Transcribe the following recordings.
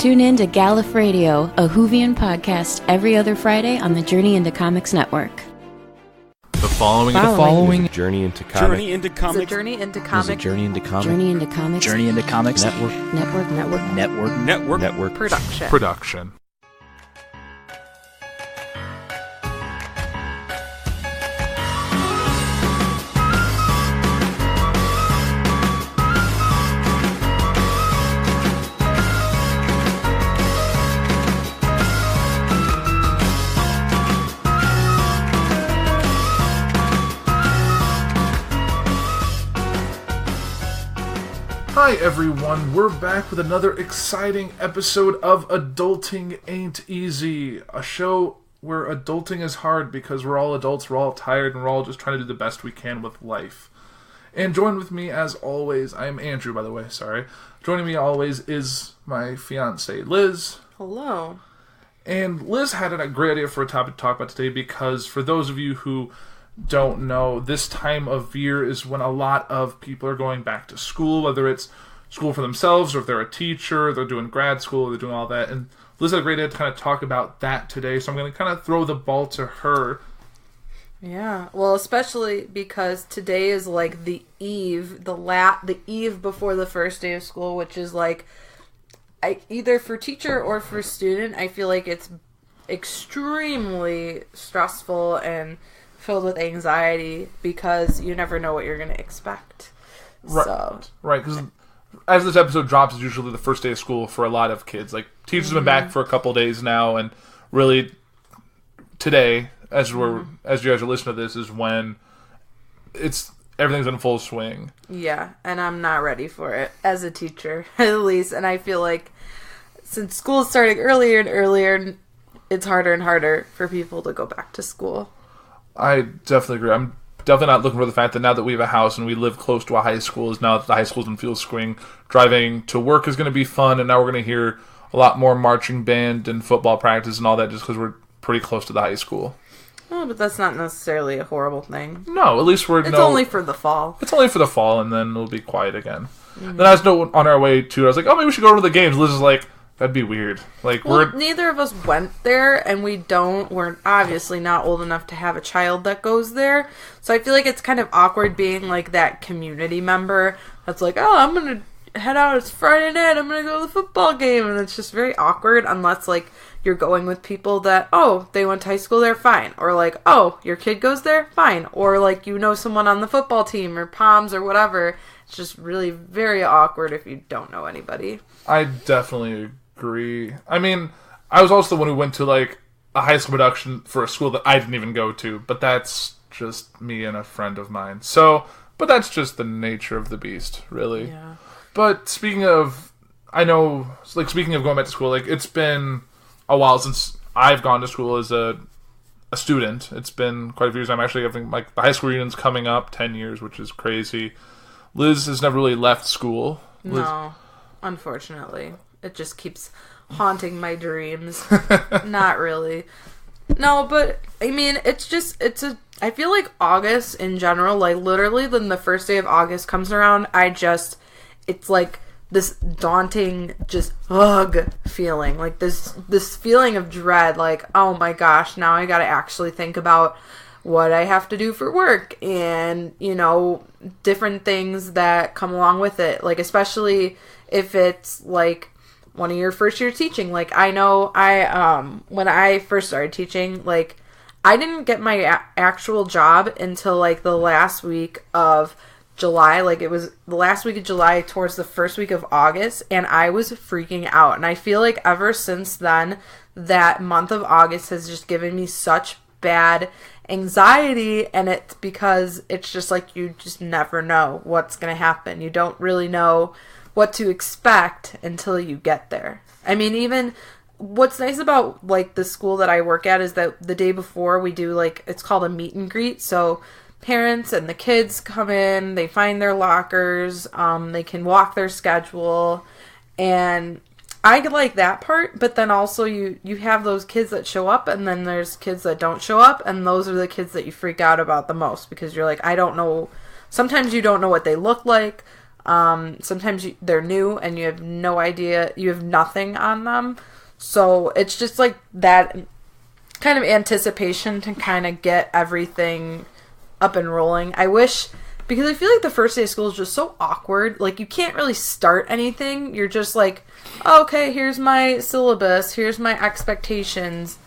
Tune in to Galif Radio, a Whovian podcast, every other Friday on the Journey into Comics Network. The following is a Journey into Comics. Journey into Comics. Journey into Comics. Journey into Comics. Journey into Comics. Journey into Comics. Network. Production. Hi everyone, we're back with another exciting episode of Adulting Ain't Easy, a show where adulting is hard because we're all adults, we're all tired, and we're all just trying to do the best we can with life. And join with me as always, I am Andrew, by the way, sorry. Joining me always is my fiancée, Liz. Hello. And Liz had a great idea for a topic to talk about today because for those of you who don't know, this time of year is when a lot of people are going back to school, whether it's school for themselves or if they're a teacher, they're doing grad school, they're doing all that. And Liz had a great idea to kind of talk about that today, so I'm going to kind of throw the ball to her. Yeah, well, especially because today is like the eve, the eve before the first day of school, which is like, either for teacher or for student, I feel like it's extremely stressful and filled with anxiety because you never know what you're going to expect. Right, because as this episode drops, it's usually the first day of school for a lot of kids. Like, teachers have been back for a couple days now, and really today, as you guys are listening to this, is when everything's in full swing. Yeah, and I'm not ready for it as a teacher, at least. And I feel like since school is starting earlier and earlier, it's harder and harder for people to go back to school. I definitely agree. I'm definitely not looking for the fact that now that we have a house and we live close to a high school, is now that the high school's in full swing. Driving to work is going to be fun, and now we're going to hear a lot more marching band and football practice and all that just because we're pretty close to the high school. Oh, but that's not necessarily a horrible thing. No, at least It's only for the fall. It's only for the fall, and then it'll be quiet again. Mm-hmm. Then I was on our way to, I was like, oh, maybe we should go to the games. Liz is like, that'd be weird. Like, neither of us went there, and we're obviously not old enough to have a child that goes there. So I feel like it's kind of awkward being like that community member that's like, oh, I'm going to head out, it's Friday night, I'm going to go to the football game. And it's just very awkward unless like you're going with people that, oh, they went to high school there, fine. Or like, oh, your kid goes there, fine. Or like you know someone on the football team or Palms or whatever. It's just really very awkward if you don't know anybody. I definitely agree. I mean, I was also the one who went to like a high school production for a school that I didn't even go to, but that's just me and a friend of mine. So, but that's just the nature of the beast, really. Yeah. But speaking of going back to school, like it's been a while since I've gone to school as a student. It's been quite a few years. I'm actually having like the high school reunion's coming up, 10 years, which is crazy. Liz has never really left school. No, unfortunately. It just keeps haunting my dreams. Not really. No, but, I mean, I feel like August in general, like, literally, when the first day of August comes around, it's like this daunting, just, ugh, feeling. Like, this feeling of dread, like, oh my gosh, now I gotta actually think about what I have to do for work and, you know, different things that come along with it. Like, especially if it's, like, one of your first year teaching. Like, I know when I first started teaching, like, I didn't get my actual job until, like, the last week of July. Like, it was the last week of July towards the first week of August, and I was freaking out. And I feel like ever since then, that month of August has just given me such bad anxiety, and it's because it's just like you just never know what's going to happen. You don't really know what to expect until you get there. I mean, even what's nice about like the school that I work at is that the day before we do like, it's called a meet and greet. So parents and the kids come in, they find their lockers, they can walk their schedule, and I like that part. But then also you have those kids that show up, and then there's kids that don't show up, and those are the kids that you freak out about the most because you're like, I don't know. Sometimes you don't know what they look like. Sometimes they're new and you have no idea, you have nothing on them. So it's just like that kind of anticipation to kind of get everything up and rolling. I wish, because I feel like the first day of school is just so awkward. Like, you can't really start anything. You're just like, oh, okay, here's my syllabus, here's my expectations.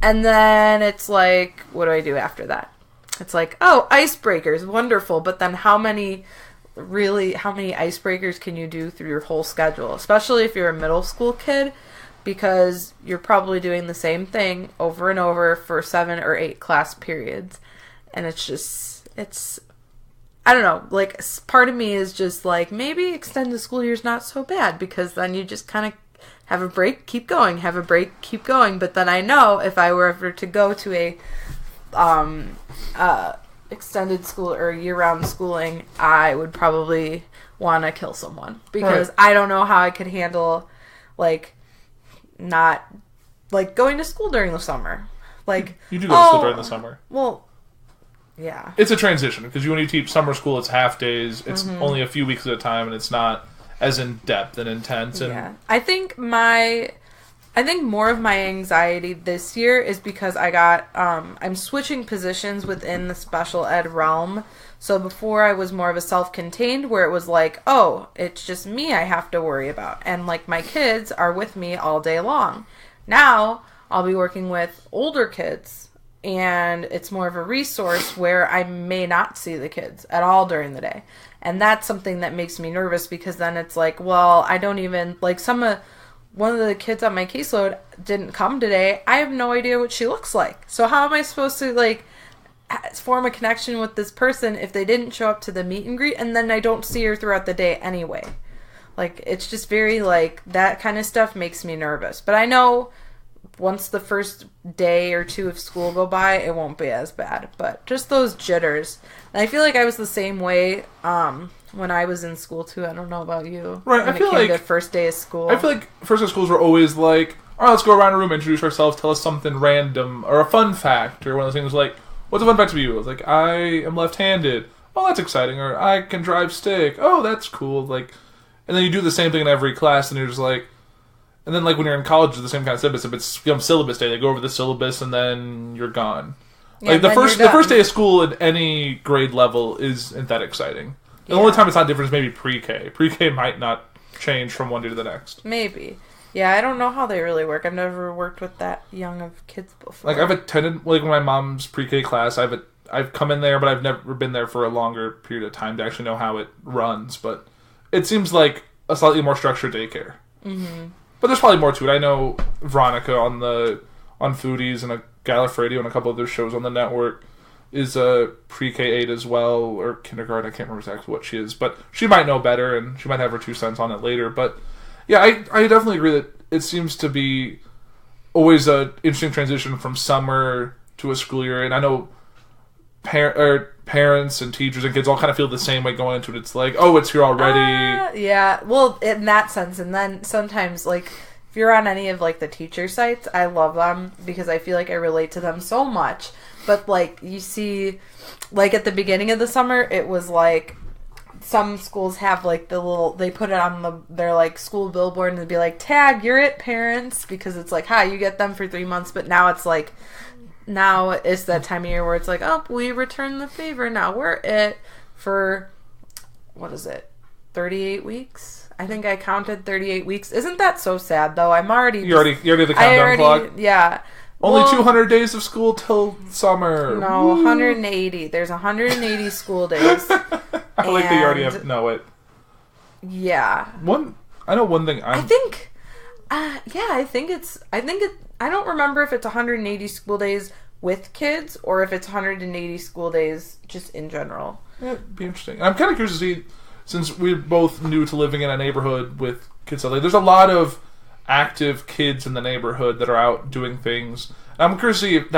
And then it's like, what do I do after that? It's like, oh, icebreakers, wonderful. But then how many icebreakers can you do through your whole schedule? Especially if you're a middle school kid, because you're probably doing the same thing over and over for 7 or 8 class periods. And it's, I don't know, like, part of me is just like, maybe extend the school year's not so bad, because then you just kind of have a break, keep going, have a break, keep going. But then I know if I were ever to go to a extended school or year-round schooling, I would probably want to kill someone, because right. I don't know how I could handle, like, not, like, going to school during the summer. Like, you do go to school during the summer. Well, yeah. It's a transition, because when you teach summer school, it's half days, it's only a few weeks at a time, and it's not as in-depth and intense. And yeah. I think more of my anxiety this year is because I got, I'm switching positions within the special ed realm. So before I was more of a self-contained, where it was like, oh, it's just me I have to worry about. And like, my kids are with me all day long. Now I'll be working with older kids, and it's more of a resource where I may not see the kids at all during the day. And that's something that makes me nervous, because then it's like, well, I don't even, like, one of the kids on my caseload didn't come today. I have no idea what she looks like. So how am I supposed to, like, form a connection with this person if they didn't show up to the meet and greet, and then I don't see her throughout the day anyway? Like, it's just very, like, that kind of stuff makes me nervous. But I know once the first day or two of school go by, it won't be as bad. But just those jitters. And I feel like I was the same way when I was in school too. I don't know about you. Right, when I feel it came like to first day of school. I feel like first day of schools were always like, all right, let's go around a room, introduce ourselves, tell us something random, or a fun fact, or one of those things like, what's a fun fact to you? Like, I am left-handed. Oh, that's exciting. Or I can drive stick. Oh, that's cool. Like, and then you do the same thing in every class, and you're just like, and then like when you're in college, it's the same kind of syllabus. If it's syllabus day, they go over the syllabus, and then you're gone. Yeah, like the first day of school at any grade level isn't that exciting. The only time it's not different is maybe pre-K. Pre-K might not change from one day to the next. Maybe. Yeah, I don't know how they really work. I've never worked with that young of kids before. Like, I've attended, like, my mom's pre-K class, I've come in there, but I've never been there for a longer period of time to actually know how it runs. But it seems like a slightly more structured daycare. Mm-hmm. But there's probably more to it. I know Veronica on Foodies and a Gallifredo and a couple of other shows on the network is a pre-K-8 as well, or kindergarten. I can't remember exactly what she is, but she might know better, and she might have her 2 cents on it later. But yeah, I definitely agree that it seems to be always an interesting transition from summer to a school year, and I know parents and teachers and kids all kind of feel the same way going into it. It's like, oh, it's here already. Yeah, well, in that sense, and then sometimes, like, if you're on any of, like, the teacher sites, I love them because I feel like I relate to them so much. But, like, you see, like, at the beginning of the summer, it was, like, some schools have, like, they put it on their, like, school billboard, and it'd be like, tag, you're it, parents, because it's like, hi, you get them for 3 months, but now it's, like, now it's that time of year where it's like, oh, we return the favor, now we're it for, what is it, 38 weeks? I think I counted 38 weeks. Isn't that so sad, though? You already have the countdown clock? Yeah. Only 200 days of school till summer. No, 180. There's 180 school days. I like that you already know it. Yeah. I know one thing. I don't remember if it's 180 school days with kids or if it's 180 school days just in general. Yeah, it'd be interesting. I'm kind of curious to see, since we're both new to living in a neighborhood with kids, like, there's a lot of active kids in the neighborhood that are out doing things. And I'm curious to see if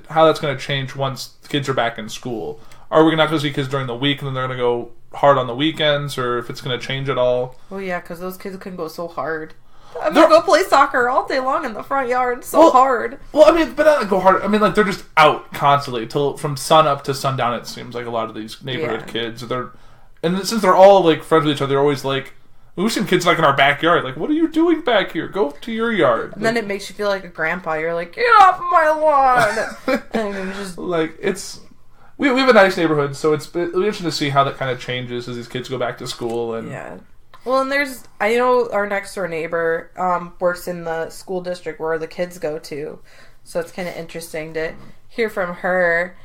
how that's going to change once kids are back in school. Are we not going to see kids during the week and then they're going to go hard on the weekends, or if it's going to change at all? Oh yeah, because those kids can go so hard. I'm going to go play soccer all day long in the front yard. Hard. Well, I mean, but not go hard. I mean, like, they're just out constantly from sun up to sundown. It seems like a lot of these neighborhood kids, they're And since they're all, like, friends with each other, they're always like, we've seen kids, like, in our backyard. Like, what are you doing back here? Go to your yard. And then it makes you feel like a grandpa. You're like, get off my lawn! And it's just... Like, it's... We have a nice neighborhood, so it'll be interesting to see how that kind of changes as these kids go back to school. And yeah. Well, and I know our next door neighbor works in the school district where the kids go to, so it's kind of interesting to hear from her.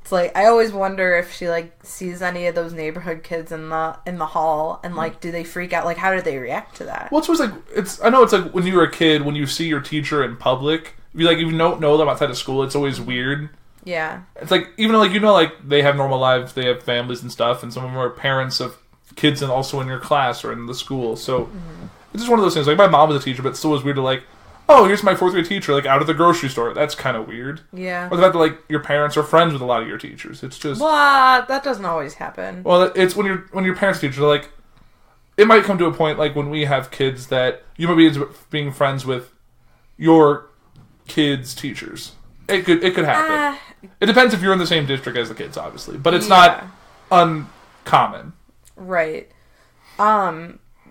It's like, I always wonder if she, like, sees any of those neighborhood kids in the hall, and, like, do they freak out? Like, how do they react to that? Well, it's always like, I know it's like when you were a kid, when you see your teacher in public, if you don't know them outside of school, it's always weird. Yeah. It's like, even though, like, you know, like, they have normal lives, they have families and stuff, and some of them are parents of kids and also in your class or in the school, so it's just one of those things. Like, my mom was a teacher, but it still was weird to, like, oh, here's my 4th grade teacher, like, out of the grocery store. That's kind of weird. Yeah. Or the fact that, like, your parents are friends with a lot of your teachers. It's just... Well, that doesn't always happen. Well, it's when your parents' teachers are, like... It might come to a point, like, when we have kids that you might be being friends with your kids' teachers. It could happen. It depends if you're in the same district as the kids, obviously. But it's not uncommon. Right.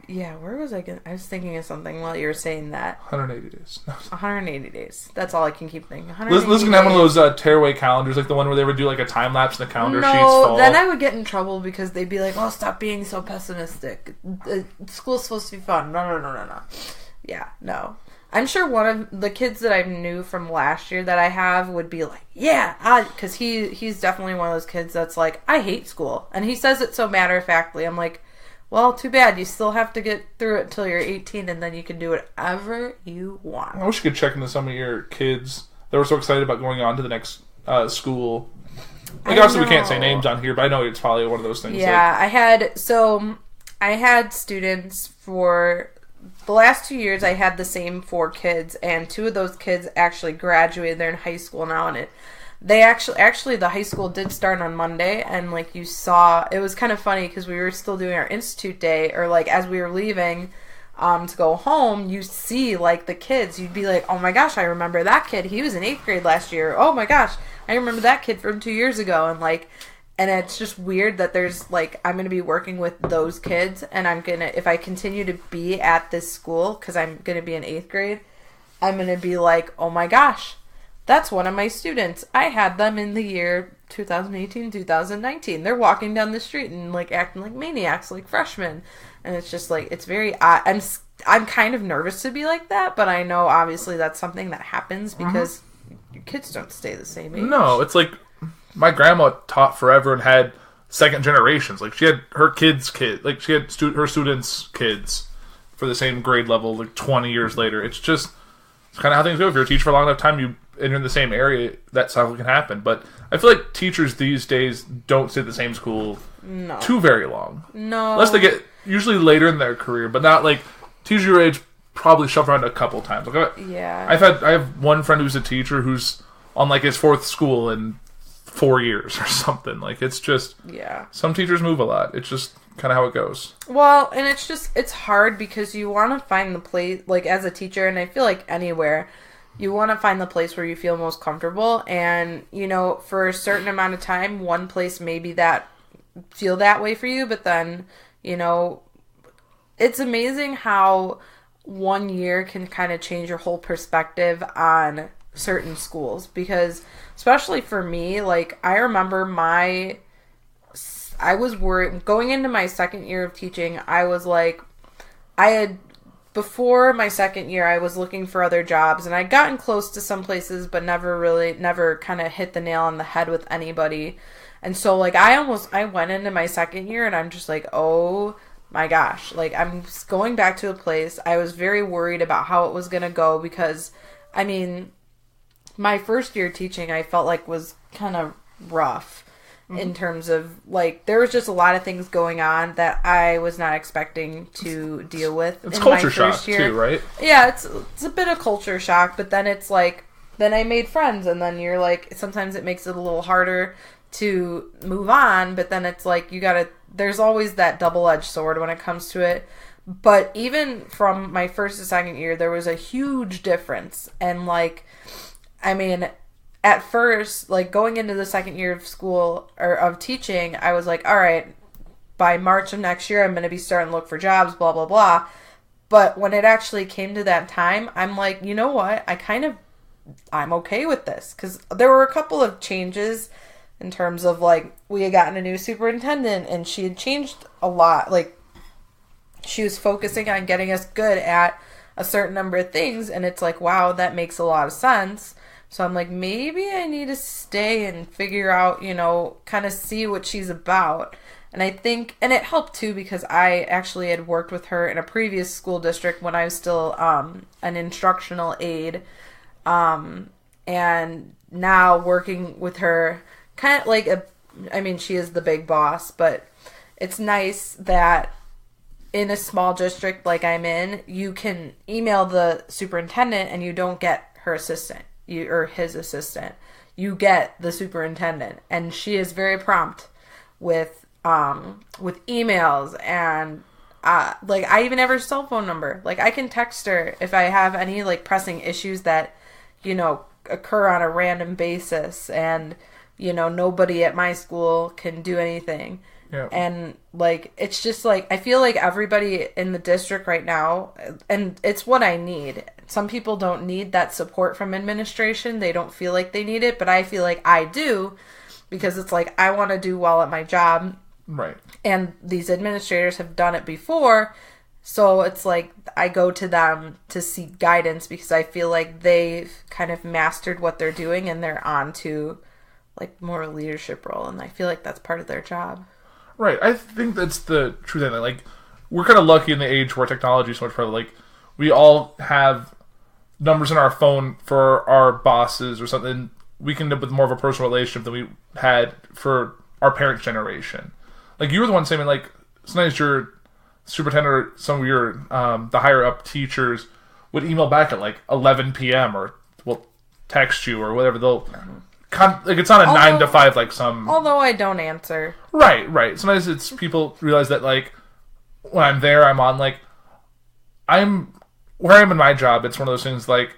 Yeah, where was I going? I was thinking of something while you were saying that. 180 days. 180 days. That's all I can keep thinking. Liz's gonna have one of those tearaway calendars, like the one where they would do like a time lapse and the calendar sheets fall. No, then I would get in trouble because they'd be like, "Oh, stop being so pessimistic. School's supposed to be fun." No. Yeah, no. I'm sure one of the kids that I knew from last year that I have would be like, "Yeah," because he's definitely one of those kids that's like, "I hate school," and he says it so matter of factly. I'm like, well, too bad. You still have to get through it until you're 18, and then you can do whatever you want. I wish you could check into some of your kids that were so excited about going on to the next school. Like, obviously, we can't say names on here, but I know it's probably one of those things. Yeah, like, I had students for the last 2 years. I had the same 4 kids, and 2 of those kids actually graduated. They're in high school now, and they actually the high school did start on Monday, and like you saw, it was kind of funny because we were still doing our institute day, or like as we were leaving to go home, you see like the kids, you'd be like, oh my gosh, I remember that kid, he was in 8th grade last year. Oh my gosh, I remember that kid from 2 years ago. And it's just weird that there's like, I'm gonna be working with those kids, and I'm gonna, if I continue to be at this school because I'm gonna be in 8th grade, I'm gonna be like, oh my gosh, that's one of my students. I had them in the year 2018, 2019. They're walking down the street and like acting like maniacs, like freshmen. And it's just like, it's very, I'm kind of nervous to be like that, but I know obviously that's something that happens because your kids don't stay the same age. No, it's like my grandma taught forever and had second generations. Like, she had her kids' like she had her students' kids for the same grade level like 20 years later. It's kind of how things go. If you're a teacher for a long enough time, and you're in the same area, that's how it can happen. But I feel like teachers these days don't stay at the same school too very long. No. Unless they get, usually later in their career, but not like, teachers your age probably shuffle around a couple times. Like, yeah. I have one friend who's a teacher who's on like his 4th school in 4 years or something. Like, it's just, some teachers move a lot. It's just kind of how it goes. Well, and it's hard because you want to find the place, like as a teacher, and I feel like anywhere, you want to find the place where you feel most comfortable, and, you know, for a certain amount of time, one place maybe that feel that way for you, but then, you know, it's amazing how 1 year can kind of change your whole perspective on certain schools, because especially for me, like, I remember I was worried going into my 2nd year of teaching. I was like, before my 2nd year, I was looking for other jobs, and I'd gotten close to some places, but never kind of hit the nail on the head with anybody. And so, like, I went into my 2nd year, and I'm just like, oh my gosh, like, I'm going back to a place. I was very worried about how it was going to go because, I mean, my 1st year teaching, I felt like was kind of rough. In terms of, like, there was just a lot of things going on that I was not expecting to deal with. It's culture shock, too, right? Yeah, it's a bit of culture shock, but then it's like, then I made friends, and then you're like, sometimes it makes it a little harder to move on, but then it's like, there's always that double-edged sword when it comes to it. But even from my 1st to 2nd year, there was a huge difference. And, like, I mean, at first, like, going into the 2nd year of school, or of teaching, I was like, all right, by March of next year, I'm going to be starting to look for jobs, blah, blah, blah. But when it actually came to that time, I'm like, you know what? I'm okay with this. Because there were a couple of changes in terms of, like, we had gotten a new superintendent and she had changed a lot. Like, she was focusing on getting us good at a certain number of things. And it's like, wow, that makes a lot of sense. So I'm like, maybe I need to stay and figure out, kind of see what she's about. And I think, and it helped too because I actually had worked with her in a previous school district when I was still an instructional aide. And now working with her, kind of like she is the big boss, but it's nice that in a small district like I'm in, you can email the superintendent and you don't get her assistant, or his assistant. You get the superintendent, and she is very prompt with emails, and I even have her cell phone number. Like, I can text her if I have any like pressing issues that occur on a random basis, and nobody at my school can do anything. Yeah. And like, it's just like, I feel like everybody in the district right now, and it's what I need. Some people don't need that support from administration. They don't feel like they need it, but I feel like I do, because it's like, I want to do well at my job. Right. And these administrators have done it before. So it's like, I go to them to seek guidance because I feel like they've kind of mastered what they're doing and they're on to like more a leadership role. And I feel like that's part of their job. Right. I think that's the true thing. Like, we're kind of lucky in the age where technology is so much further. Like, we all have numbers in our phone for our bosses or something. We can end up with more of a personal relationship than we had for our parents' generation. Like, you were the one saying, like, sometimes your superintendent or some of your, the higher up teachers would email back at, like, 11 p.m. or will text you or whatever. They'll, like, it's not a 9 to 5, like some... Although I don't answer. Right. Sometimes it's people realize that, like, when I'm there, I'm on, like, where I am in my job, it's one of those things, like,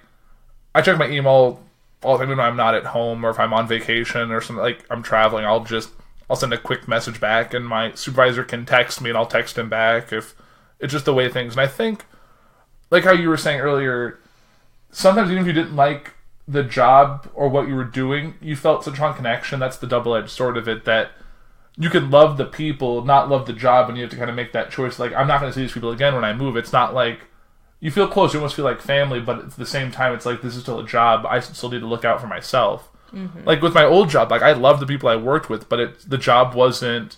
I check my email all the time when I'm not at home or if I'm on vacation or something, like, I'm traveling, I'll send a quick message back and my supervisor can text me and I'll text him back if it's just the way things. And I think, like how you were saying earlier, sometimes even if you didn't like the job or what you were doing, you felt such a strong connection. That's the double-edged sword of it, that you can love the people, not love the job, and you have to kind of make that choice. Like, I'm not going to see these people again when I move. It's not like, you feel close, you almost feel like family, but at the same time, it's like, this is still a job. I still need to look out for myself. Mm-hmm. Like, with my old job, like, I loved the people I worked with, but the job wasn't,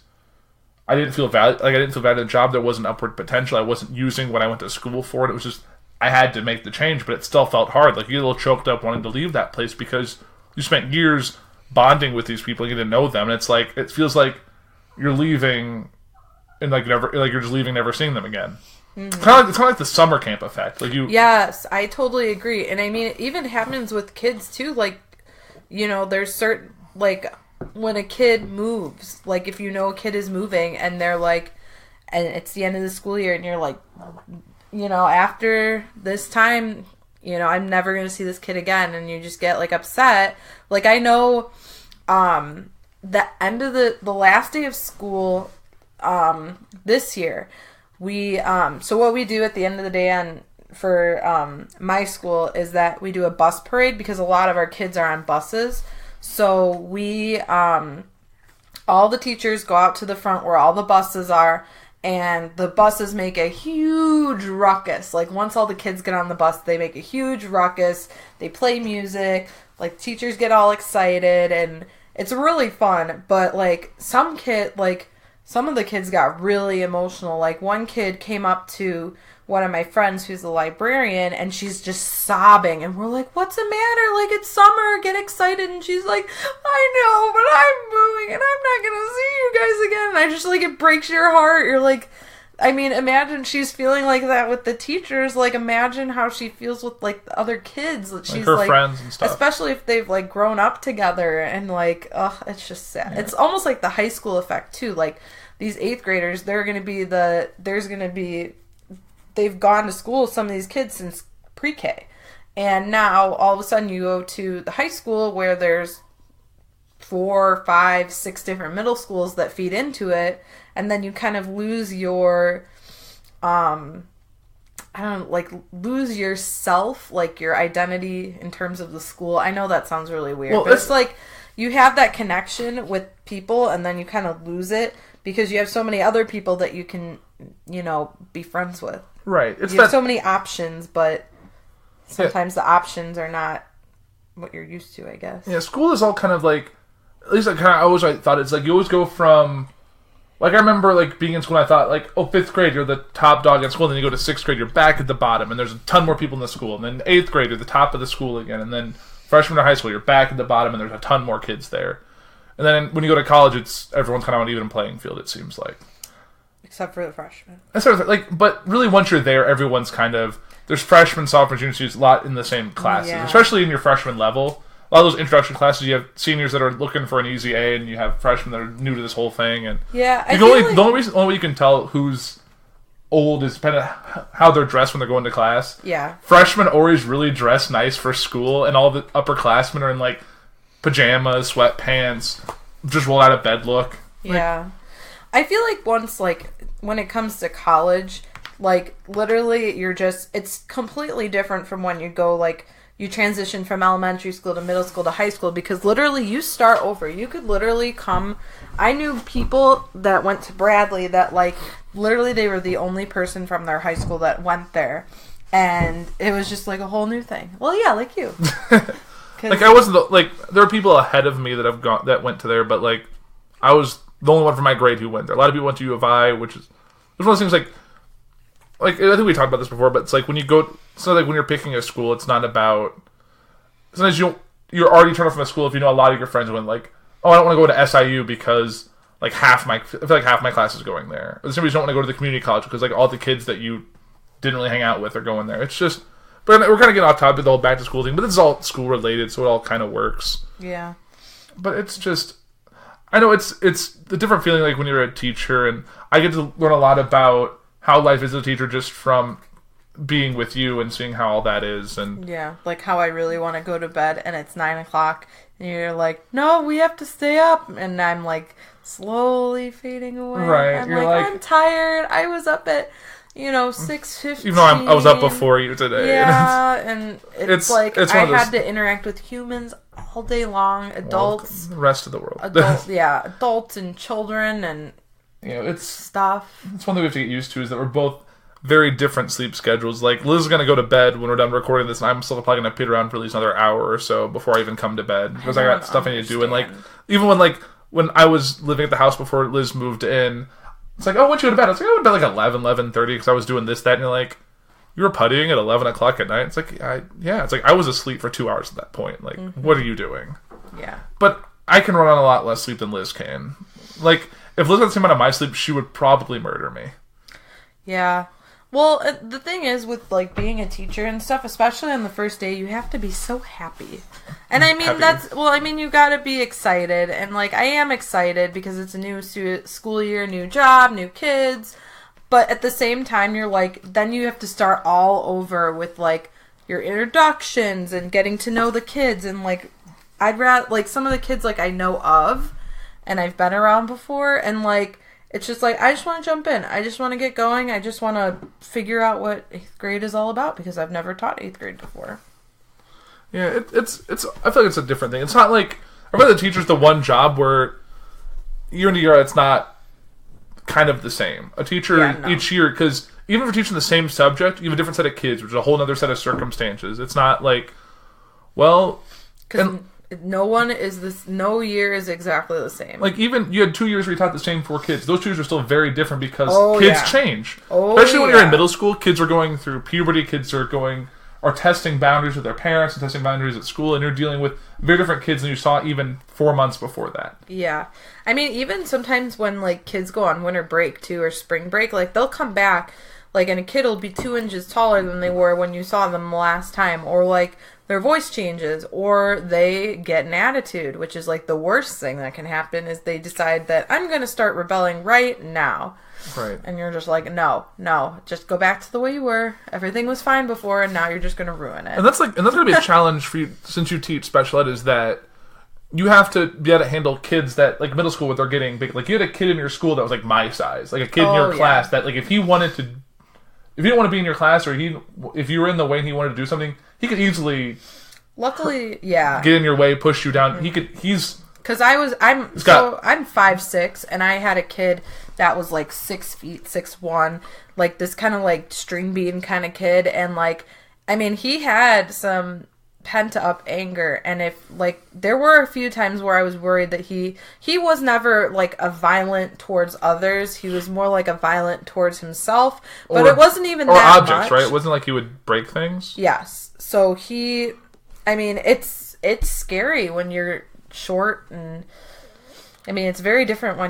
I didn't feel valued in the job. There wasn't upward potential. I wasn't using what I went to school for. It was just, I had to make the change, but it still felt hard. Like, you get a little choked up wanting to leave that place because you spent years bonding with these people, you get to know them, and it's like, it feels like you're leaving and like you're just leaving, never seeing them again. Mm-hmm. It's kind of like the summer camp effect. Like, Yes, I totally agree. And I mean, it even happens with kids too. Like, there's certain, like, when a kid moves, like, if a kid is moving and they're like, and it's the end of the school year and you're like, after this time, I'm never going to see this kid again. And you just get, like, upset. Like, I know, the end of the last day of school, this year, we, so what we do at the end of the day for my school is that we do a bus parade because a lot of our kids are on buses. So we, all the teachers go out to the front where all the buses are, and the buses make a huge ruckus. Like, once all the kids get on the bus, they make a huge ruckus. They play music. Like, teachers get all excited, and it's really fun. But, like, some of the kids got really emotional. Like, one kid came up to one of my friends who's a librarian, and she's just sobbing, and we're like, what's the matter? Like, it's summer, get excited. And she's like, I know, but I'm moving and I'm not gonna see you guys again. And I just, like, it breaks your heart. You're like, I mean, imagine she's feeling like that with the teachers. Like, imagine how she feels with, like, the other kids. She's her friends and stuff. Especially if they've, like, grown up together, and, like, it's just sad. Yeah. It's almost like the high school effect too. Like, these 8th graders, they've gone to school, some of these kids, since pre-K. And now, all of a sudden, you go to the high school where there's 4, 5, 6 different middle schools that feed into it. and then you kind of lose your, lose yourself, like your identity in terms of the school. I know that sounds really weird, but it's like you have that connection with people and then you kind of lose it because you have so many other people that you can, be friends with. Right. You have so many options, but sometimes the options are not what you're used to, I guess. Yeah, school is all kind of like, at least I always thought it's like you always go from, like I remember like being in school and I thought like, oh, 5th grade you're the top dog in school, and then you go to 6th grade you're back at the bottom and there's a ton more people in the school, and then 8th grade you're the top of the school again, and then freshman or high school you're back at the bottom and there's a ton more kids there. And then when you go to college everyone's kind of on an even playing field, it seems like. Except for the freshmen. But really once you're there, everyone's kind of, there's freshmen, sophomores, juniors, a lot in the same classes, especially in your freshman level. A lot of those introduction classes, you have seniors that are looking for an easy A, and you have freshmen that are new to this whole thing. And yeah, the only way you can tell who's old is depending on how they're dressed when they're going to class. Yeah. Freshmen always really dress nice for school, and all the upperclassmen are in like pajamas, sweatpants, just roll out of bed look. Yeah. I feel like once, like, when it comes to college, like, literally, it's completely different from when you go, like, you transition from elementary school to middle school to high school, because literally you start over. You could literally I knew people that went to Bradley that, like, literally they were the only person from their high school that went there. And it was just, like, a whole new thing. Well, yeah, like you. Like, I wasn't, there were people ahead of me that went to there, but, like, I was the only one from my grade who went there. A lot of people went to U of I, which is one of those things like I think we talked about this before, but it's like when you go, it's not like when you're picking a school, it's not about, sometimes you're already turned off from a school if you know a lot of your friends went like, oh, I don't want to go to SIU because like I feel like half my class is going there. Or the same reason you don't want to go to the community college because like all the kids that you didn't really hang out with are going there. It's just, but we're kind of getting off topic with the whole back to school thing, but this is all school related, so it all kind of works. Yeah. But it's just, I know it's the different feeling like when you're a teacher, and I get to learn a lot about how life is as a teacher just from being with you and seeing how all that is. And yeah, like how I really want to go to bed and it's 9 o'clock and you're like, no, we have to stay up, and I'm like slowly fading away. Right. I'm like, I'm tired. I was up at 6:15. Even though I was up before you today. Yeah, and it's like I had to interact with humans all day long, adults. The rest of the world. Adults and children and it's stuff. It's one thing we have to get used to is that we're both very different sleep schedules. Like, Liz is going to go to bed when we're done recording this, and I'm still probably going to pit around for at least another hour or so before I even come to bed because I got stuff I need to do. And like, even when I was living at the house before Liz moved in, it's like, oh, when did you go to bed? I was like, I went to bed like 11:30 because I was doing this, that, and you're like, you were puttying at 11 o'clock at night. It's like, yeah, it's like I was asleep for 2 hours at that point. Like, what are you doing? Yeah. But I can run on a lot less sleep than Liz can. Like, if Liz got the same amount of my sleep, she would probably murder me. Yeah. Well, the thing is with like being a teacher and stuff, especially on the first day, you have to be so happy. And I mean, you got to be excited. And like, I am excited because it's a new school year, new job, new kids. But at the same time, you're like, then you have to start all over with like your introductions and getting to know the kids. And like, I'd rather, like, some of the kids like I know of and I've been around before, and like, it's just like, I just want to jump in. I just want to get going. I just want to figure out what 8th grade is all about because I've never taught 8th grade before. Yeah, it's. I feel like it's a different thing. It's not like, I feel like the teacher's the one job where year into year it's not kind of the same. A teacher each year, because even if you're teaching the same subject, you have a different set of kids, which is a whole other set of circumstances. It's not like, well, because no year is exactly the same. Like, even you had 2 years where you taught the same 4 kids. Those 2 years are still very different because kids change. Especially when you're in middle school, kids are going through puberty. Kids are testing boundaries with their parents and testing boundaries at school, and you're dealing with very different kids than you saw even 4 months before that. Yeah. I mean, even sometimes when like kids go on winter break too, or spring break, like they'll come back, like, and a kid will be 2 inches taller than they were when you saw them the last time, or like their voice changes, or they get an attitude, which is like the worst thing that can happen is they decide that I'm going to start rebelling right now. Right. And you're just like, no, just go back to the way you were. Everything was fine before, and now you're just going to ruin it. And that's going to be a challenge for you, since you teach special ed, is that you have to be able to handle kids that, like, middle school, what they're getting big. Like, you had a kid in your school that was, like, my size. Like, a kid in your class that, like, if he didn't want to be in your class, or if you were in the way and he wanted to do something, he could easily... Luckily, yeah. Get in your way, push you down. He's... Because I'm 5'6", and I had a kid that was, like, 6 feet, 6'1", like, this kind of, like, string bean kind of kid, and, like, I mean, he had some pent up anger, and if, like, there were a few times where I was worried that he was never, like, a violent towards others. He was more like a violent towards himself, but it wasn't even that objects, much. Right? It wasn't like he would break things. Yes. So I mean, it's scary when you're short, and I mean, it's very different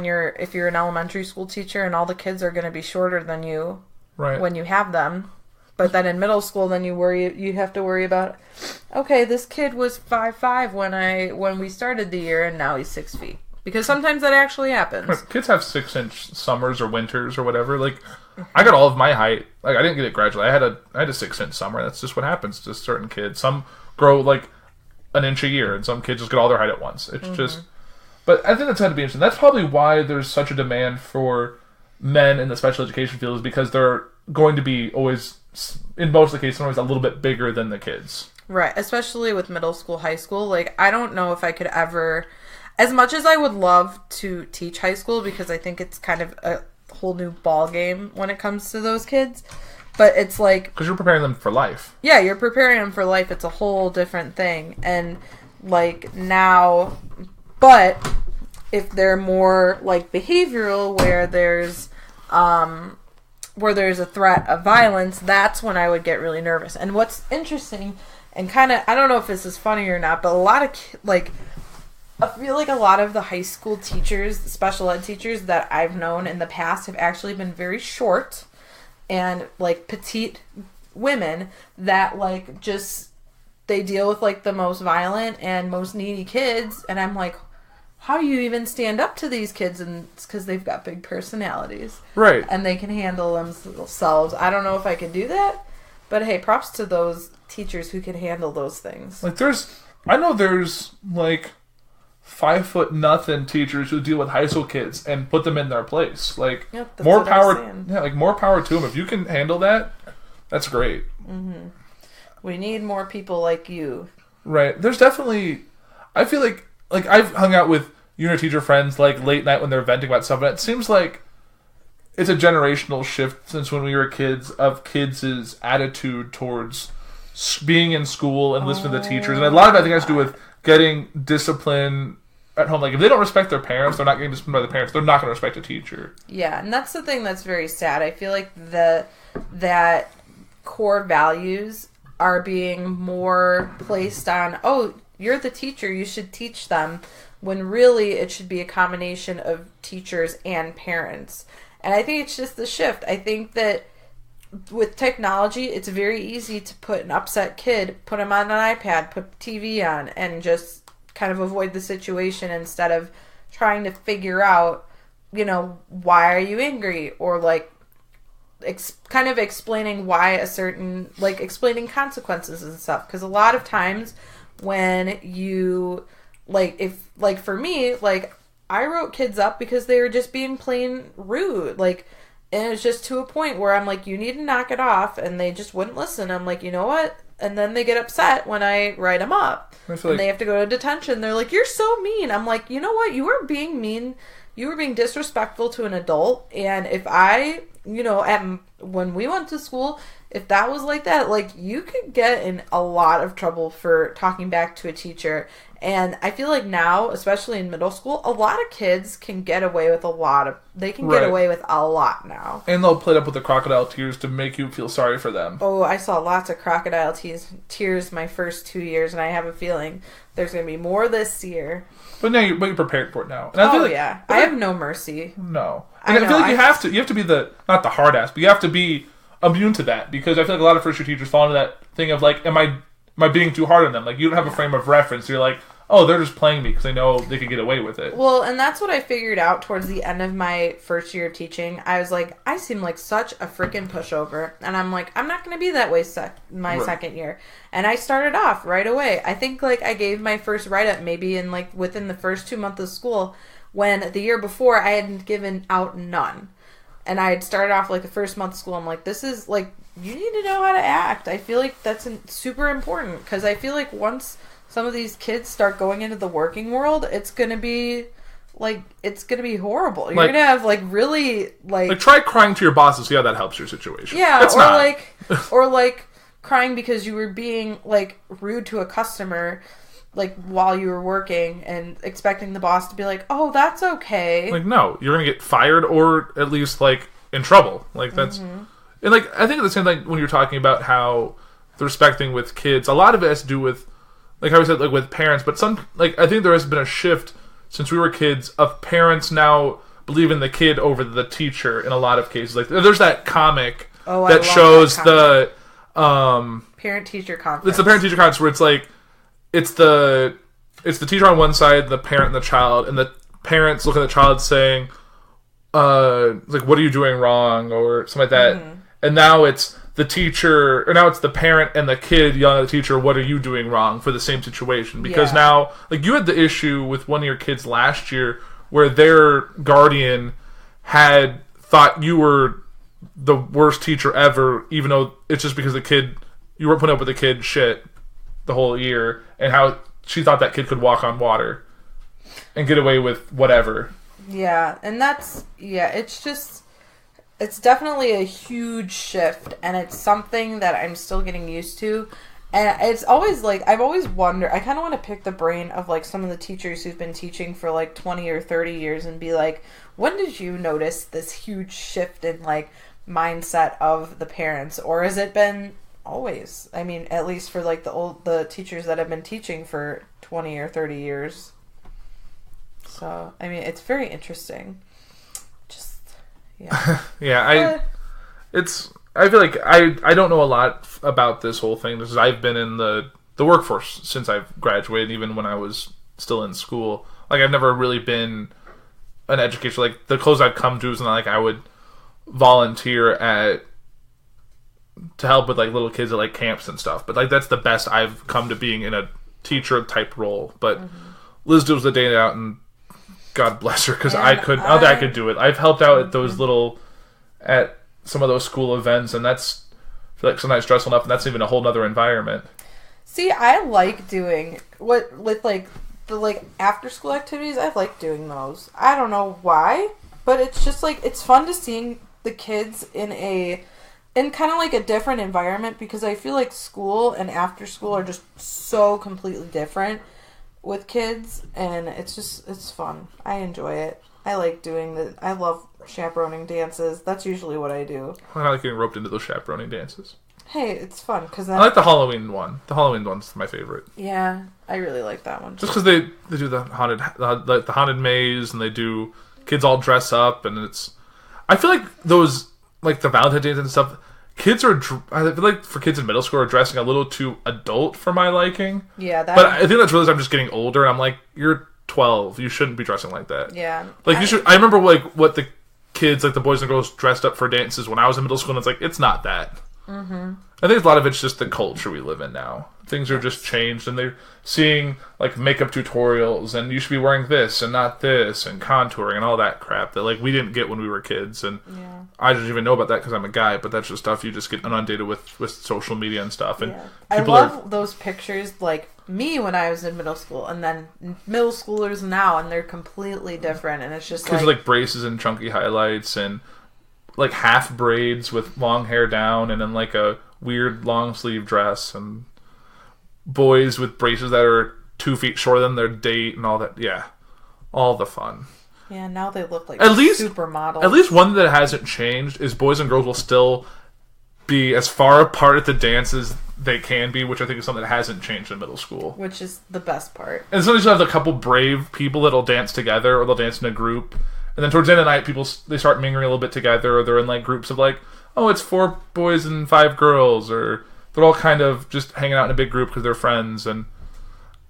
if you're an elementary school teacher and all the kids are going to be shorter than you when you have them. But then in middle school, then you have to worry about, okay, this kid was 5'5" when we started the year, and now he's 6 feet. Because sometimes that actually happens. Kids have 6-inch summers or winters or whatever. Like, I got all of my height. Like, I didn't get it gradually. I had a 6-inch summer. That's just what happens to certain kids. Some grow like an inch a year, and some kids just get all their height at once. It's just... But I think that's got to be interesting. That's probably why there's such a demand for men in the special education field, is because they're going to be always, in most of the cases, always a little bit bigger than the kids. Right, especially with middle school, high school. Like, I don't know if I could ever... As much as I would love to teach high school, because I think it's kind of a whole new ball game when it comes to those kids, but it's like... Because you're preparing them for life. Yeah, you're preparing them for life. It's a whole different thing. And, like, now... But if they're more, like, behavioral, where there's a threat of violence, that's when I would get really nervous. And what's interesting, and kind of... I don't know if this is funny or not, but a lot of, I feel like a lot of the high school teachers, special ed teachers that I've known in the past have actually been very short and, like, petite women that, like, just, they deal with, like, the most violent and most needy kids, and I'm like, how do you even stand up to these kids? And it's because they've got big personalities. Right. And they can handle themselves. I don't know if I could do that, but hey, props to those teachers who can handle those things. Like, I know there's, like... 5'0" teachers who deal with high school kids and put them in their place. Like, more power. Yeah, like, more power to them. If you can handle that, that's great. Mm-hmm. We need more people like you. Right. There's definitely... I feel like I've hung out with unit teacher friends, like, late night when they're venting about stuff, and it seems like it's a generational shift since when we were kids, of kids' attitude towards being in school and listening to the teachers. And a lot of it, I think, has to do with getting discipline at home. Like, if they don't respect their parents, they're not getting disciplined by the parents, they're not going to respect a teacher. Yeah, and that's the thing that's very sad. I feel like that core values are being more placed on, oh, you're the teacher, you should teach them, when really it should be a combination of teachers and parents. And I think it's just the shift. I think that with technology, it's very easy to put an upset kid, put him on an iPad, put TV on, and just kind of avoid the situation instead of trying to figure out, why are you angry? Or, like, kind of explaining why a certain, like, explaining consequences and stuff. Because a lot of times when you, like, for me, like, I wrote kids up because they were just being plain rude. Like, and it was just to a point where I'm like, you need to knock it off, and they just wouldn't listen. I'm like, you know what? And then they get upset when I write them up. And they have to go to detention. They're like, you're so mean. I'm like, you know what? You were being mean. You were being disrespectful to an adult. And if I, when we went to school, if that was like that, like, you could get in a lot of trouble for talking back to a teacher. And I feel like now, especially in middle school, a lot of kids can get away with get away with a lot now. And they'll play it up with the crocodile tears to make you feel sorry for them. Oh, I saw lots of crocodile tears my first 2 years, and I have a feeling there's going to be more this year. But you're prepared for it now. And I have no mercy. No. And I feel like you have to be not the hard ass, but you have to be immune to that, because I feel like a lot of first year teachers fall into that thing of, like, am I being too hard on them? Like, you don't have a frame of reference. You're like, oh, they're just playing me because they know they could get away with it. Well, and that's what I figured out towards the end of my first year of teaching. I was like, I seem like such a freaking pushover. And I'm like, I'm not going to be that way my second year. And I started off right away. I think like I gave my first write-up maybe in like within the first 2 months of school, when the year before I hadn't given out none. And I had started off like the first month of school. I'm like, this is like, you need to know how to act. I feel like that's super important, because I feel like once some of these kids start going into the working world, it's gonna be horrible. You're gonna have like really like try crying to your boss and see how that helps your situation. Yeah, it's not. or like crying because you were being like rude to a customer like while you were working and expecting the boss to be like, oh, that's okay. Like, no, you're gonna get fired or at least like in trouble. Like that's and like I think at the same time when you're talking about how the respecting with kids, a lot of it has to do with, like how we said, like with parents, but some, like I think there has been a shift since we were kids of parents now believing the kid over the teacher in a lot of cases. Like there's that comic that shows the parent-teacher conference. It's the parent-teacher conference where it's like it's the teacher on one side, the parent and the child, and the parents look at the child saying, like, what are you doing wrong, or something like that. And now it's the teacher, or now it's the parent and the kid yelling at the teacher, what are you doing wrong, for the same situation. Because now, like, you had the issue with one of your kids last year where their guardian had thought you were the worst teacher ever, even though it's just because you were putting up with the kid shit the whole year, and how she thought that kid could walk on water and get away with whatever. Yeah, and it's definitely a huge shift, and it's something that I'm still getting used to. And it's always like, I've always wondered, I kind of want to pick the brain of like some of the teachers who've been teaching for like 20 or 30 years and be like, when did you notice this huge shift in like mindset of the parents? Or has it been always? I mean, at least for like the teachers that have been teaching for 20 or 30 years. So, I mean, it's very interesting. Yeah. Yeah, I feel like I don't know a lot about this whole thing because I've been in the workforce since I've graduated, even when I was still in school. Like, I've never really been an educator. Like, the closest I've come to is not like I would volunteer to help with like little kids at like camps and stuff. But like that's the best I've come to being in a teacher type role. But Liz deals the day out, and God bless her, because I don't think I could do it. I've helped out at those at some of those school events, and that's, I feel like, sometimes stressful enough, and that's even a whole other environment. See, I like doing with like the like after school activities. I like doing those. I don't know why, but it's just like it's fun to seeing the kids in kind of like a different environment, because I feel like school and after school are just so completely different with kids, and it's fun. I enjoy it. I like doing I love chaperoning dances. That's usually what I do. I like getting roped into those chaperoning dances. Hey, it's fun because I like the Halloween one. The Halloween one's my favorite. Yeah, I really like that one. Just because they do the haunted maze, and they do kids all dress up, and I feel like those, like the Valentine's Days and stuff, I feel like for kids in middle school are dressing a little too adult for my liking. Yeah, but I think that's really, I'm just getting older, and I'm like, you're 12, you shouldn't be dressing like that. Yeah. Like, you should. I remember like what the kids, like the boys and girls, dressed up for dances when I was in middle school, and it's like, it's not that. I think a lot of it's just the culture we live in now. Things are just changed, and they're seeing like makeup tutorials, and you should be wearing this and not this, and contouring and all that crap that like we didn't get when we were kids. And I didn't even know about that because I'm a guy, but that's just stuff you just get inundated with social media and stuff. And I love those pictures, like me when I was in middle school, and then middle schoolers now, and they're completely different. And it's just kids with like braces and chunky highlights, and like half braids with long hair down, and then like a weird long sleeve dress, and boys with braces that are 2 feet shorter than their date, and all that. Yeah, all the fun. Yeah, now they look like supermodels. At least one that hasn't changed is boys and girls will still be as far apart at the dances they can be, which I think is something that hasn't changed in middle school. Which is the best part. And sometimes you have a couple brave people that'll dance together, or they'll dance in a group. And then towards the end of the night, they start mingling a little bit together, or they're in like groups of like, oh, it's 4 boys and 5 girls, or they're all kind of just hanging out in a big group because they're friends. And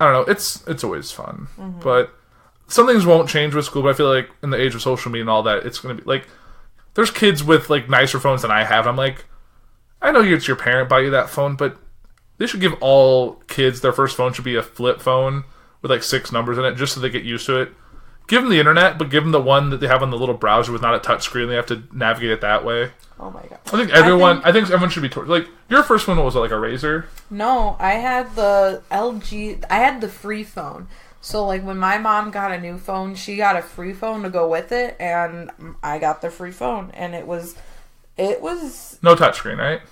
I don't know. It's always fun, but some things won't change with school. But I feel like in the age of social media and all that, it's going to be like there's kids with like nicer phones than I have. I'm like, I know it's your parent buy you that phone, but they should give all kids their first phone should be a flip phone with like 6 numbers in it, just so they get used to it. Give them the internet, but give them the one that they have on the little browser with not a touch screen. They have to navigate it that way. Oh my god! I think everyone should be like your first one was like a Razor. No, I had the LG. I had the free phone. So like when my mom got a new phone, she got a free phone to go with it, and I got the free phone, and it was no touchscreen, right?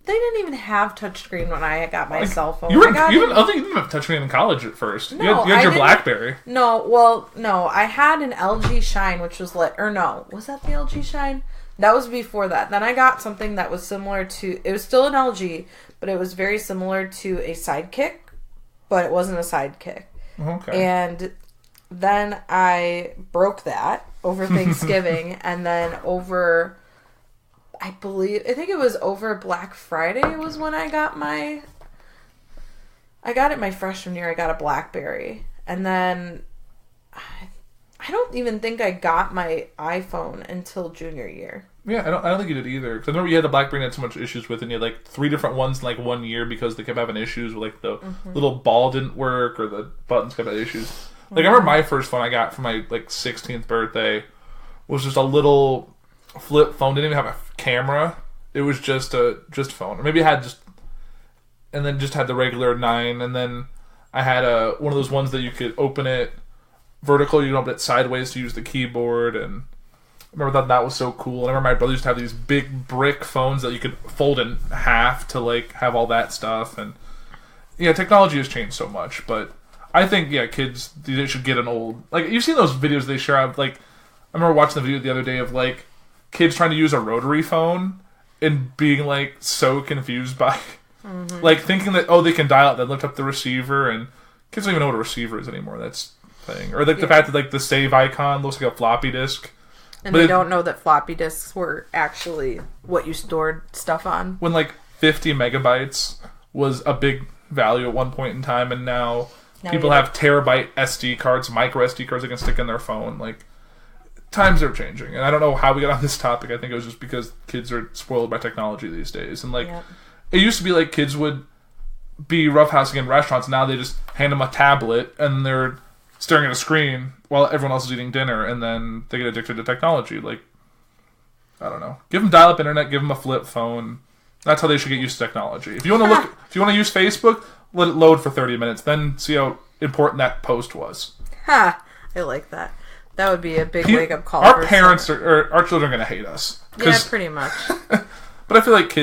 They didn't even have touchscreen when I got my cell phone. I don't think you didn't have touchscreen in college at first. No, you had your BlackBerry. No, I had an LG Shine, which was was that the LG Shine? That was before that. Then I got something that was similar to, it was still an LG, but it was very similar to a Sidekick, but it wasn't a Sidekick. Okay. And then I broke that over Thanksgiving, and then I think it was over Black Friday was when I got it my freshman year. I got a BlackBerry, and then I don't even think I got my iPhone until junior year. Yeah, I don't think you did either. Because I remember you had the BlackBerry and had so much issues with it, and you had like 3 different ones in like 1 year because they kept having issues with like the little ball didn't work or the buttons kept having issues. Like I remember my first phone I got for my like 16th birthday was just a little flip phone. Didn't even have a camera. It was just a phone. Or maybe it had and then just had the regular 9. And then I had one of those ones that you could open it vertical. You can open it sideways to use the keyboard. And I remember that was so cool. And I remember my brother used to have these big brick phones that you could fold in half to like have all that stuff. And yeah, technology has changed so much. But I think kids they should get an old like you've seen those videos they share of like I remember watching the video the other day of like kids trying to use a rotary phone and being like so confused by like thinking that they can dial it, then lift up the receiver, and kids don't even know what a receiver is anymore. That's the thing. Or like the fact that like the save icon looks like a floppy disk. And they don't know that floppy disks were actually what you stored stuff on. When like 50 megabytes was a big value at one point in time, and now people have terabyte SD cards, micro SD cards they can stick in their phone. Like, times are changing. And I don't know how we got on this topic. I think it was just because kids are spoiled by technology these days. And like, it used to be like kids would be roughhousing in restaurants. Now they just hand them a tablet and they're staring at a screen while everyone else is eating dinner, and then they get addicted to technology. Like, I don't know. Give them dial-up internet. Give them a flip phone. That's how they should get used to technology. If you want to if you want to use Facebook, let it load for 30 minutes. Then see how important that post was. Ha! I like that. That would be a big wake-up call. Our parents or our children are going to hate us. Yeah, pretty much. But I feel like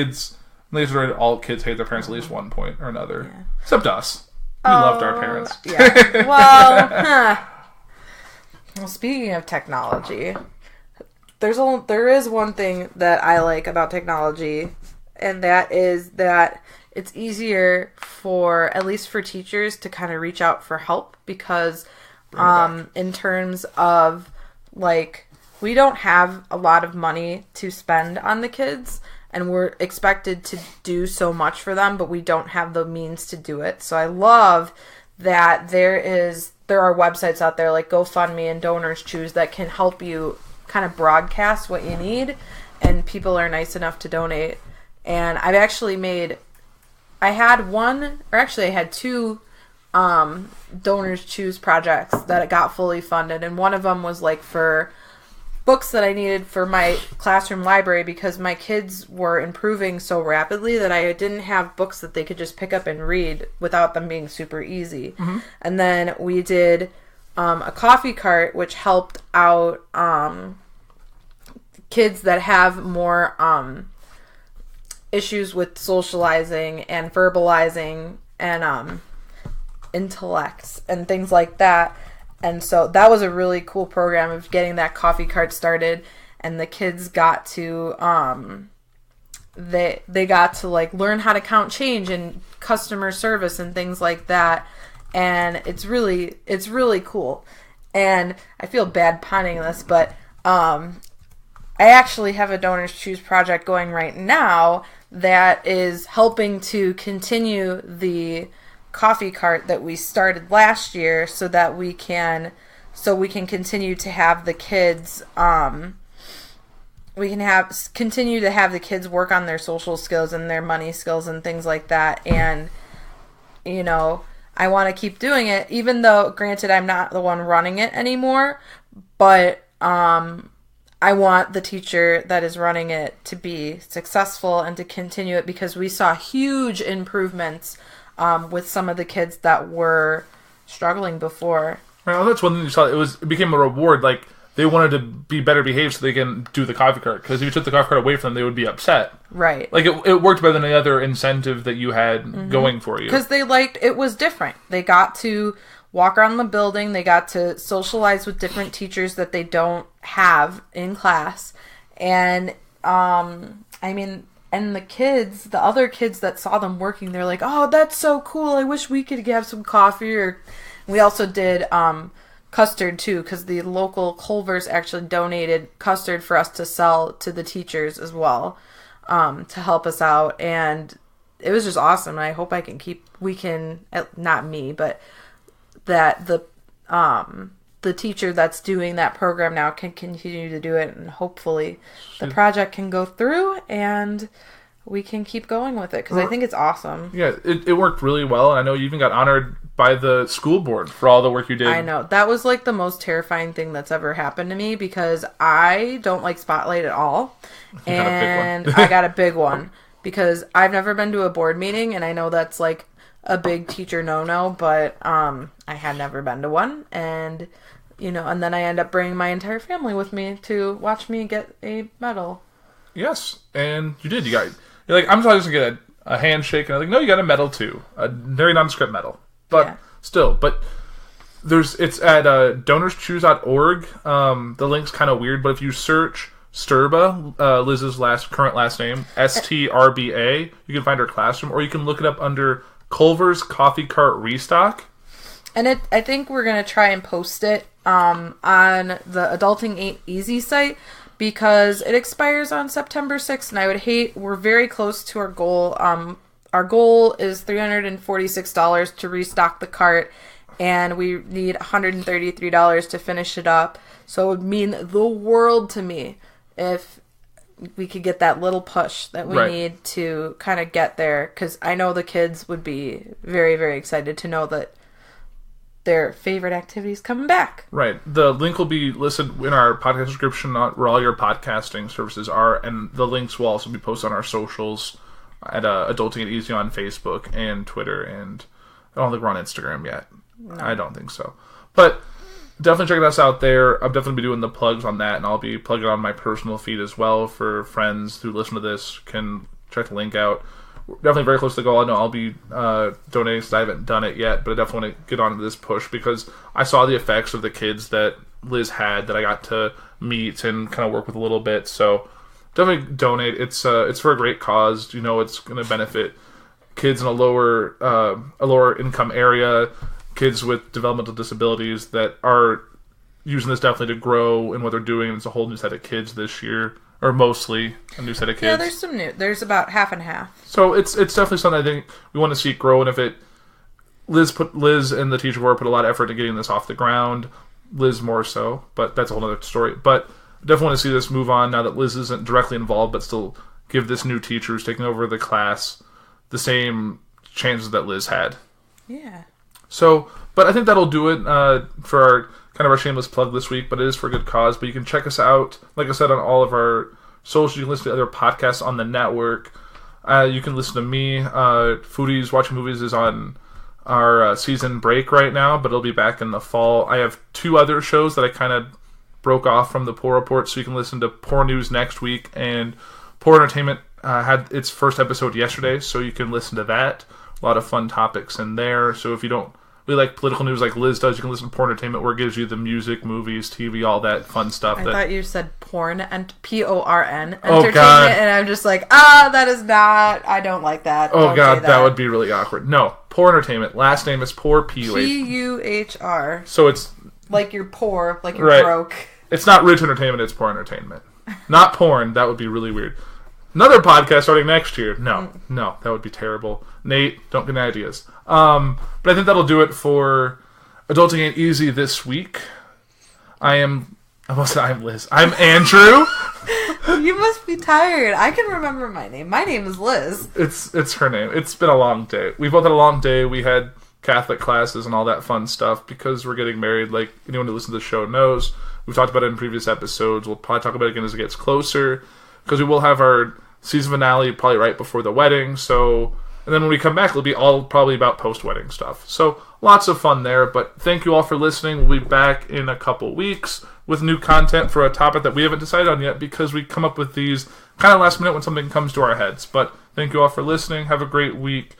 all kids hate their parents at least one point or another. Yeah. Except us. We loved our parents. Yeah. Well, well, speaking of technology, there is one thing that I like about technology, and that is that it's easier at least for teachers to kind of reach out for help, because in terms of like we don't have a lot of money to spend on the kids, and we're expected to do so much for them, but we don't have the means to do it. So I love that there are websites out there like GoFundMe and Donors Choose that can help you kind of broadcast what you need, and people are nice enough to donate. And I had 2 Donors Choose projects that got fully funded, and one of them was like for books that I needed for my classroom library, because my kids were improving so rapidly that I didn't have books that they could just pick up and read without them being super easy. Mm-hmm. And then we did a coffee cart, which helped out kids that have more issues with socializing and verbalizing and intellects and things like that. And so that was a really cool program of getting that coffee cart started, and the kids got to they got to like learn how to count change and customer service and things like that. And it's really cool. And I feel bad punning this, but I actually have a Donors Choose project going right now that is helping to continue the coffee cart that we started last year so that we can continue to have the kids continue to have the kids work on their social skills and their money skills and things like that. And you know, I want to keep doing it, even though granted I'm not the one running it anymore, but I want the teacher that is running it to be successful and to continue it, because we saw huge improvements with some of the kids that were struggling before. Well, that's one thing you saw. It became a reward. Like, they wanted to be better behaved so they can do the coffee cart. Because if you took the coffee cart away from them, they would be upset. Right. Like, it worked better than any other incentive that you had going for you. Because it was different. They got to walk around the building. They got to socialize with different teachers that they don't have in class. And, and the kids, the other kids that saw them working, they're like, oh, that's so cool. I wish we could have some coffee. Or we also did custard, too, because the local Culver's actually donated custard for us to sell to the teachers as well, to help us out. And it was just awesome. And I hope not me, but that the teacher that's doing that program now can continue to do it, and hopefully the project can go through and we can keep going with it, because I think it's awesome. Yeah, it worked really well, and I know you even got honored by the school board for all the work you did. I know. That was like the most terrifying thing that's ever happened to me, because I don't like Spotlight at all. And I got a big one because I've never been to a board meeting, and I know that's like a big teacher no-no, but I had never been to one, and and then I end up bringing my entire family with me to watch me get a medal. Yes, and you did. You're like, I'm just gonna get a handshake, and I'm like, no, you got a medal too, a very nondescript medal, but still, it's at donorschoose.org. The link's kind of weird, but if you search Strba, Liz's current last name, STRBA, you can find her classroom, or you can look it up under Culver's Coffee Cart Restock. And I think we're going to try and post it on the Adulting Ain't Easy site, because it expires on September 6th, and we're very close to our goal. Our goal is $346 to restock the cart, and we need $133 to finish it up. So it would mean the world to me if we could get that little push that we need to kind of get there, because I know the kids would be very, very excited to know that their favorite activities coming back. Right. The link will be listed in our podcast description where all your podcasting services are, and the links will also be posted on our socials at Adulting It Easy on Facebook and Twitter, and I don't think we're on Instagram yet. No. I don't think so. But definitely check us out there. I'll definitely be doing the plugs on that, and I'll be plugging on my personal feed as well for friends who listen to this can check the link out. We're definitely very close to the goal. I know I'll be donating since I haven't done it yet, but I definitely want to get on this push, because I saw the effects of the kids that Liz had that I got to meet and kind of work with a little bit. So definitely donate. It's for a great cause. It's going to benefit kids in a lower income area, kids with developmental disabilities that are using this definitely to grow in what they're doing. And it's a whole new set of kids this year, or mostly a new set of kids. Yeah, there's some new. There's about half and half. So it's definitely something I think we want to see grow. And if Liz and the teacher board put a lot of effort into getting this off the ground. Liz more so, but that's a whole other story. But definitely want to see this move on now that Liz isn't directly involved, but still give this new teacher who's taking over the class the same chances that Liz had. Yeah. So, but I think that'll do it for our shameless plug this week, but it is for a good cause. But you can check us out, like I said, on all of our socials. You can listen to other podcasts on the network. You can listen to me. Foodies Watching Movies is on our season break right now, but it'll be back in the fall. I have 2 other shows that I kind of broke off from the Poor Report, so you can listen to Poor News next week, and Poor Entertainment had its first episode yesterday, so you can listen to that. A lot of fun topics in there. So if you don't really like political news like Liz does, you can listen to Poor Entertainment, where it gives you the music, movies, TV, all that fun stuff. I thought you said porn and P-O-R-N entertainment, and I'm just like, that is not. I don't like that. Oh, don't God, that would be really awkward. No, Poor Entertainment. Last name is Poor P-U-H-R. So it's like you're poor, like you're broke. It's not Rich Entertainment. It's Poor Entertainment, not porn. That would be really weird. Another podcast starting next year. No, that would be terrible. Nate, don't get any ideas. But I think that'll do it for Adulting Ain't Easy this week. I'm Liz. I'm Andrew. You must be tired. I can remember my name. My name is Liz. It's her name. It's been a long day. We both had a long day. We had Catholic classes and all that fun stuff because we're getting married. Like anyone who listens to the show knows. We've talked about it in previous episodes. We'll probably talk about it again as it gets closer because we will have our season finale probably right before the wedding. So, and then when we come back, it'll be all probably about post-wedding stuff. So lots of fun there. But thank you all for listening. We'll be back in a couple weeks with new content for a topic that we haven't decided on yet because we come up with these kind of last minute when something comes to our heads. But thank you all for listening. Have a great week.